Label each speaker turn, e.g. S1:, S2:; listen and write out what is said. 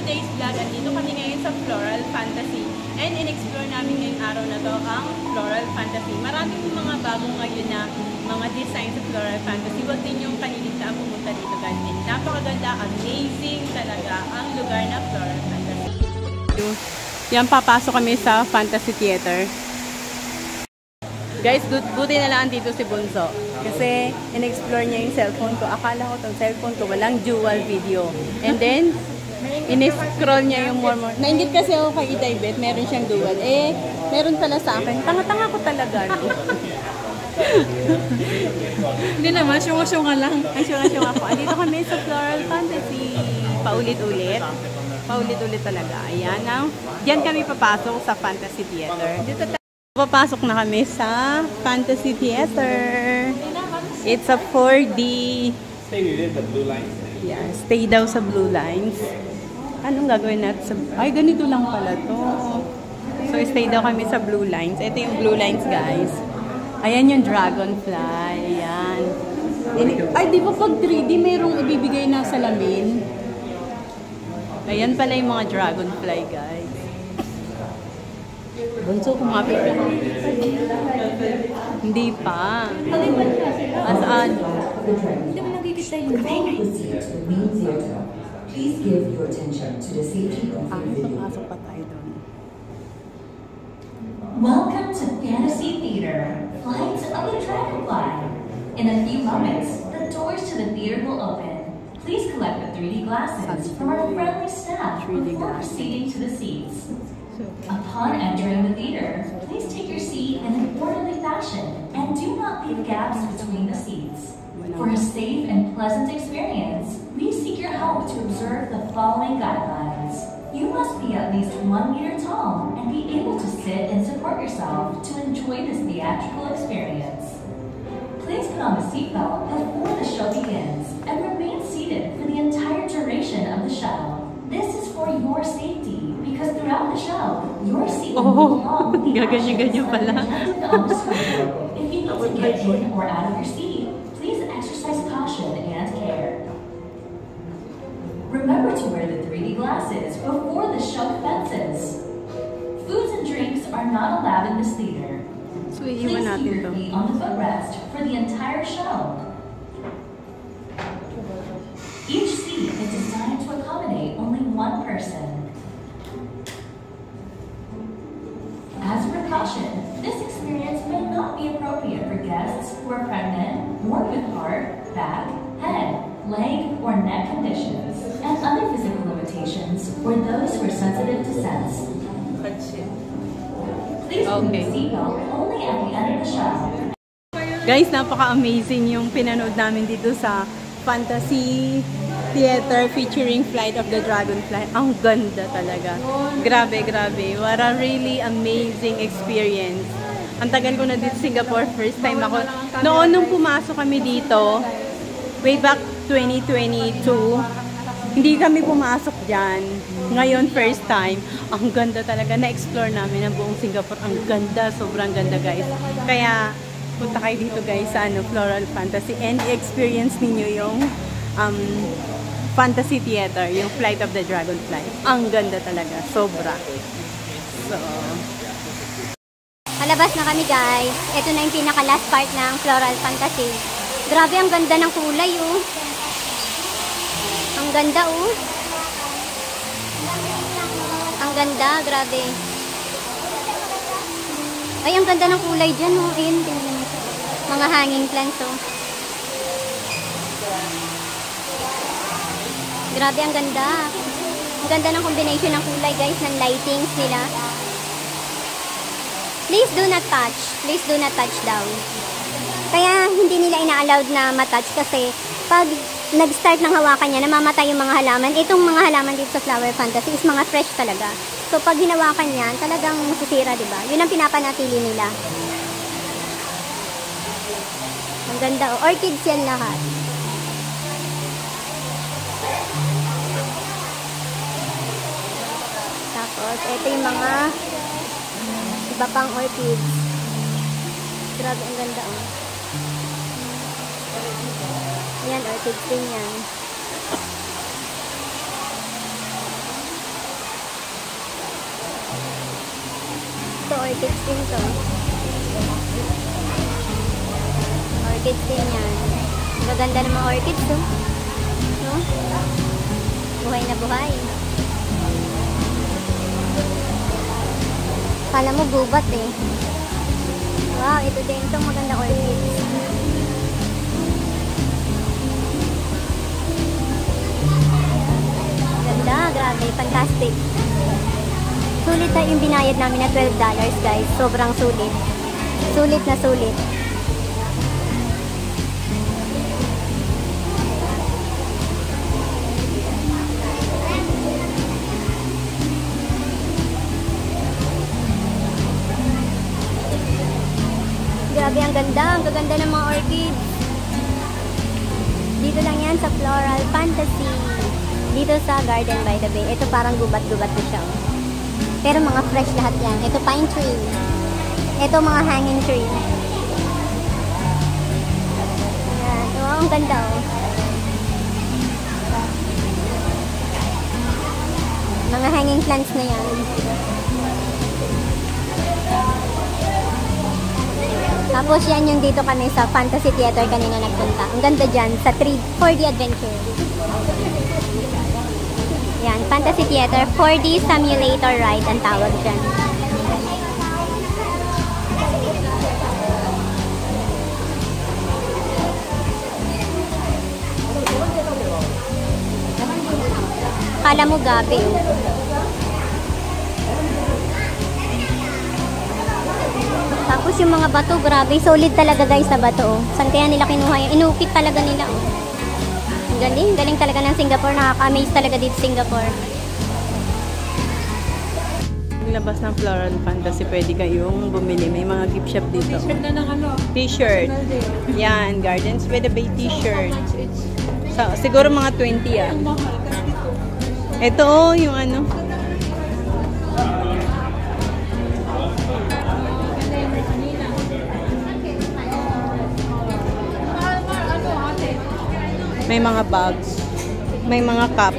S1: today's vlog at dito kami ngayon sa Floral Fantasy. And in-explore namin ngayong araw na to ang Floral Fantasy. Maraming mga bagong ngayon na mga design sa Floral Fantasy. Huwag din yung kaniligtaan pumunta dito guys. And napakaganda, amazing talaga ang lugar na Floral Fantasy. Yan, papasok kami sa Fantasy Theater. Guys, buti na lang dito si Bunso. Kasi in-explore niya yung cellphone ko. Akala ko itong cellphone ko walang dual video. And then, in-scroll niya yung more. Nainggit kasi ako kay Idaybet, meron siyang dual. Eh, meron pala sa akin. Tanga-tanga ko talaga. No?
S2: Hindi naman, syunga-syunga lang.
S1: Ay, syunga-syunga ako. Andito kami sa Floral Fantasy. Paulit-ulit. Paulit-ulit talaga. Ayan. Diyan kami papasok sa Fantasy Theater. Dito papasok na kami sa Fantasy Theater. It's a 4D.
S3: Stay within the blue lines.
S1: Yeah, stay daw sa blue lines. Anong gagawin natin sa... Ay, ganito lang pala to. So, stay daw kami sa blue lines. Ito yung blue lines, guys. Ayan yung dragonfly. Ayan. Ay, di ba pag 3D mayroong ibibigay na salamin? Ayan pala yung mga dragonfly, guys. Bunso, kumapit ka. Hindi pa. Asaan?
S2: Hindi mo nakikita yun.
S4: Please give your attention to the safety of your video.
S1: Pasok pa tayo doon.
S4: Welcome to Fantasy Theater, Flight of the Dragonfly. In a few moments, the doors to the theater will open. Please collect the 3D glasses from our friendly staff before proceeding to the seats. Upon entering the theater, please take your seat in an orderly fashion and do not leave gaps between the seats. For a safe and pleasant experience, we seek your help to observe the following guidelines. You must be at least 1 meter tall and be able to sit and support yourself to enjoy this theatrical experience. Please put on the seatbelt before the show begins and remain seated for the entire duration of the show. This is for your safety because throughout the show, your seat will belong with the
S1: ganyan pala.
S4: on the screen. If you need to get in or out of your seat, please exercise caution and care. Remember to wear the 3D glasses before the show commences. Foods and drinks are not allowed in this theater.
S1: So,
S4: Please keep your feet on the footrest for the entire show. Each seat is designed to accommodate only one person. As a precaution, this experience may not be appropriate for guests who are pregnant or with heart, back, head, leg, or neck conditions, and other physical limitations, or those who are sensitive to sense. Please remove the seatbelt only at the end of the show.
S1: Guys, napaka-amazing yung pinanood namin dito sa Fantasy Theater featuring Flight of the Dragonfly. Ang ganda talaga. Grabe, grabe. What a really amazing experience. Ang tagal ko na dito Singapore. First time ako. Noon nung pumasok kami dito, way back 2022, hindi kami pumasok dyan. Ngayon, first time. Ang ganda talaga. Na-explore namin ang buong Singapore. Ang ganda. Sobrang ganda, guys. Kaya, punta kayo dito guys sa Floral Fantasy and experience ninyo yung Fantasy Theater, yung Flight of the Dragonfly. Ang ganda talaga, sobra. So,
S5: palabas na kami guys. Ito na yung pinaka-last part ng Floral Fantasy. Grabe, ang ganda ng kulay oh. Ang ganda oh. Ang ganda, grabe. Ay, ang ganda ng kulay dyan oh. Ayun, tingnan. Mga hanging plants oh. Grabe, ang ganda. Ang ganda ng combination ng kulay guys, ng lightings nila. Please do not touch. Please do not touch down. Kaya hindi nila ina-allowed na matouch kasi pag nag-start ng hawakan niya, namamatay yung mga halaman. Itong mga halaman dito sa Flower Fantasy is mga fresh talaga. So pag hinawakan niyan, talagang masisira, diba? Yun ang pinapanatili nila. Ang ganda oh. Orchids yan lahat. Tapos, ito yung mga iba pang orchids. Grabe, ang ganda oh. Yan, orchids din yan. Orchids din to. Orchids din yan. Gaganda ng mga orchids to. No? Buhay na buhay. Kala mo gubat eh. Wow, ito din itong maganda orchids. Ganda, grabe, fantastic. Sulit na yung binayad namin na $12 guys. Sobrang sulit. Sulit na sulit. Grabe, ang ganda. Ang gaganda ng mga orchids. Dito lang yan sa Floral Fantasy. Dito sa Garden by the Bay. Ito parang gubat-gubat na siya. Pero mga fresh lahat yan. Ito pine tree. Ito mga hanging tree. Ayan. Oh, ang ganda oh. Mga hanging plants na yan. Tapos yan yung dito kami sa Fantasy Theater kanina nagpunta. Ang ganda dyan sa 4D Adventure. Yan, Fantasy Theater 4D Simulator Ride ang tawag dyan. Kala mo gabi. Tapos yung mga bato, grabe. Solid talaga guys sa bato. Saan kaya nila kinuha yan? Inukit talaga nila. Ang galing. Galing talaga ng Singapore. Nakaka-amaze talaga dito Singapore.
S1: Labas ng Floral Fantasy, pwede kayong bumili. May mga gift shop dito.
S2: T-shirt na ng ano.
S1: T-shirt. Yan, Gardens by the Bay t-shirt. Siguro mga 20 ah. Ito oh, yung ano. May mga bags. May mga cup.